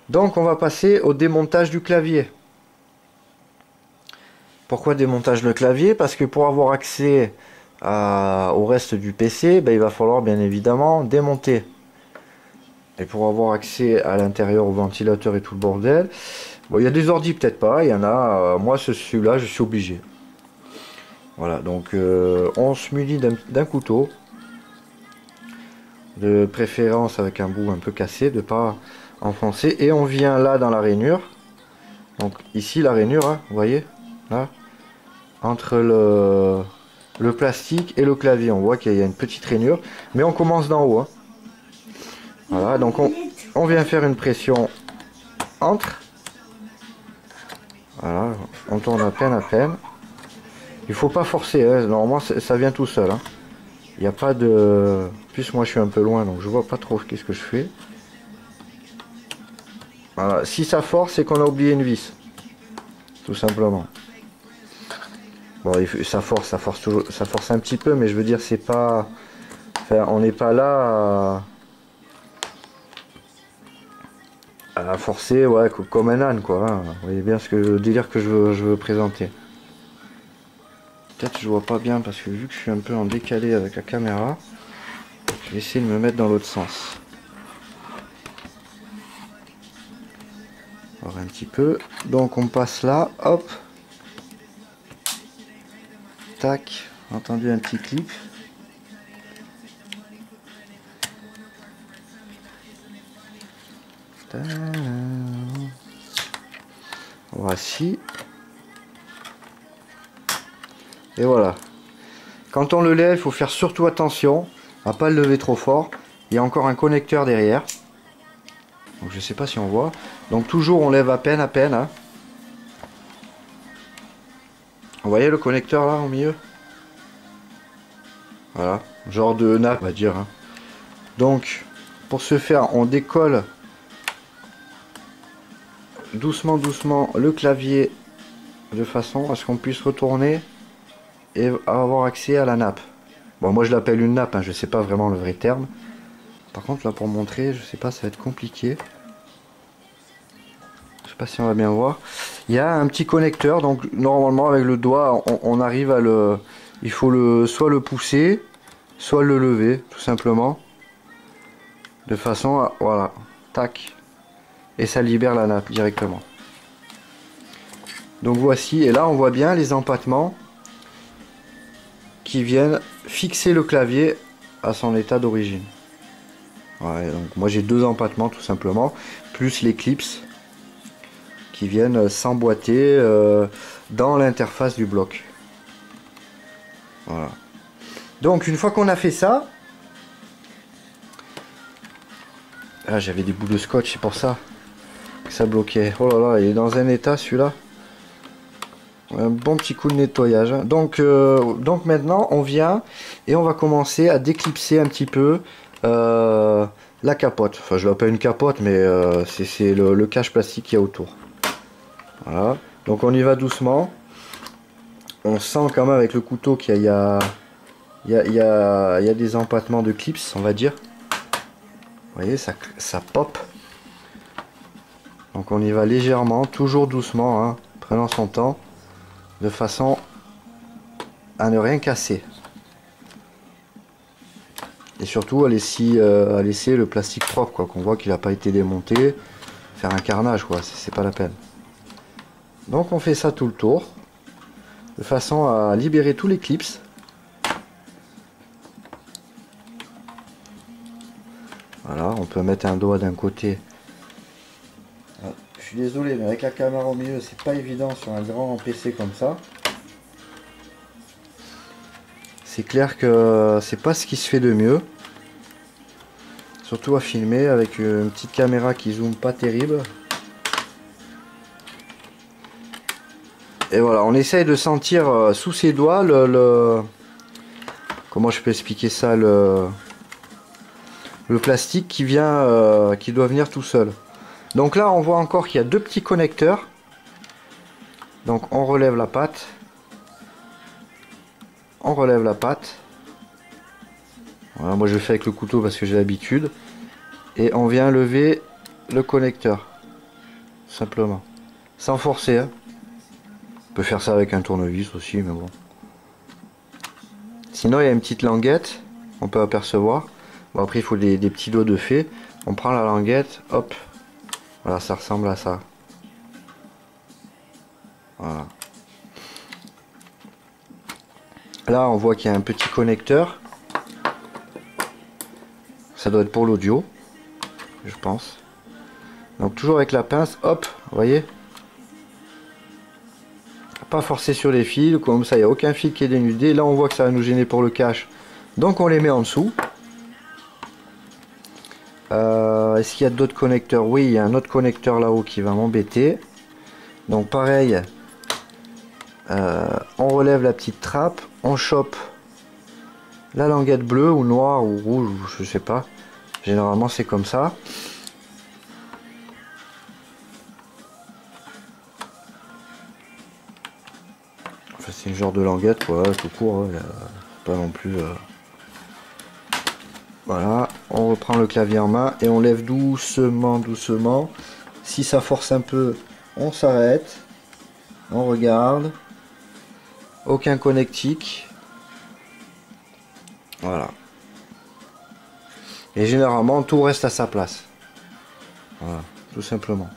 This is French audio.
Donc on va passer au démontage du clavier. Pourquoi démontage le clavier? Parce que pour avoir accès au reste du PC, ben, il va falloir bien évidemment démonter. Et pour avoir accès à l'intérieur au ventilateur et tout le bordel, bon, il y a des ordi peut-être pas, il y en a, moi celui-là je suis obligé. Voilà, donc on se munit d'un couteau, de préférence avec un bout un peu cassé, de pas enfoncer, et on vient là dans la rainure. Donc ici la rainure, hein, vous voyez, là, entre le plastique et le clavier, on voit qu'il y a une petite rainure, mais on commence d'en haut. Hein. Voilà, donc on vient faire une pression entre. Voilà, on tourne à peine. Il faut pas forcer, hein. Normalement ça vient tout seul. Hein. Il n'y a pas de... En plus moi je suis un peu loin donc je vois pas trop qu'est-ce que je fais. Voilà, si ça force c'est qu'on a oublié une vis. Tout simplement. Bon, ça force toujours, ça force un petit peu, mais je veux dire c'est pas... Enfin, on n'est pas là à forcer, ouais, comme un âne quoi. Hein. Vous voyez bien le délire que je veux présenter. Peut-être je vois pas bien parce que vu que je suis un peu en décalé avec la caméra, je vais essayer de me mettre dans l'autre sens. Alors un petit peu. Donc on passe là, hop. Tac. Entendu un petit clip. Voici. Et voilà. Quand on le lève, il faut faire surtout attention à pas le lever trop fort. Il y a encore un connecteur derrière. Donc je sais pas si on voit. Donc toujours on lève à peine. Hein. Vous voyez le connecteur là au milieu? Voilà. Genre de nappe on va dire. Hein. Donc pour ce faire on décolle doucement le clavier de façon à ce qu'on puisse retourner et avoir accès à la nappe. Bon moi je l'appelle une nappe, hein, je sais pas vraiment le vrai terme. Par contre là pour montrer, je sais pas, ça va être compliqué. Je sais pas si on va bien voir. Il y a un petit connecteur, donc normalement avec le doigt on arrive à le... Il faut soit le pousser, soit le lever, tout simplement. De façon à... Voilà, tac. Et ça libère la nappe directement. Donc voici, et là on voit bien les empattements qui viennent fixer le clavier à son état d'origine. Ouais, donc moi j'ai deux empattements tout simplement, plus les clips qui viennent s'emboîter dans l'interface du bloc. Voilà. Donc une fois qu'on a fait ça, ah, j'avais des bouts de scotch, c'est pour ça que ça bloquait. Oh là là, il est dans un état celui-là. Un bon petit coup de nettoyage. Donc maintenant on vient et on va commencer à déclipser un petit peu la capote. Enfin je l'appelle une capote mais c'est le cache plastique qu'il y a autour. Voilà. Donc on y va doucement. On sent quand même avec le couteau qu'il y a des empattements de clips on va dire. Vous voyez ça pop. Donc on y va légèrement, toujours doucement, hein, prenant son temps. De façon à ne rien casser. Et surtout à laisser le plastique propre, quoi, qu'on voit qu'il n'a pas été démonté. Faire un carnage, quoi, c'est pas la peine. Donc on fait ça tout le tour. De façon à libérer tous les clips. Voilà, on peut mettre un doigt d'un côté. Je suis désolé, mais avec la caméra au milieu, c'est pas évident sur un grand PC comme ça. C'est clair que c'est pas ce qui se fait de mieux. Surtout à filmer avec une petite caméra qui zoome pas terrible. Et voilà, on essaye de sentir sous ses doigts comment je peux expliquer ça, le plastique qui vient, qui doit venir tout seul. Donc là on voit encore qu'il y a deux petits connecteurs. Donc on relève la patte. On relève la patte. Voilà, moi je le fais avec le couteau parce que j'ai l'habitude. Et on vient lever le connecteur. simplement. Sans forcer, hein. On peut faire ça avec un tournevis aussi, mais bon. Sinon, il y a une petite languette, on peut apercevoir. Bon, après, il faut des petits doigts de fée. On prend la languette, hop. Voilà, ça ressemble à ça. Voilà. Là, on voit qu'il y a un petit connecteur. Ça doit être pour l'audio, je pense. Donc, toujours avec la pince, hop, vous voyez. Pas forcer sur les fils, comme ça, il n'y a aucun fil qui est dénudé. Là, on voit que ça va nous gêner pour le cache. Donc, on les met en dessous. Est-ce qu'il y a d'autres connecteurs? Oui, il y a un autre connecteur là-haut qui va m'embêter. Donc, pareil. On relève la petite trappe. On chope la languette bleue ou noire ou rouge, je sais pas. Généralement, c'est comme ça. Enfin, c'est une genre de languette, quoi, tout court. Hein, pas non plus... Voilà, on reprend le clavier en main et on lève doucement, doucement. Si ça force un peu, on s'arrête. On regarde. Aucun connectique. Voilà. Et généralement, tout reste à sa place. Voilà, tout simplement.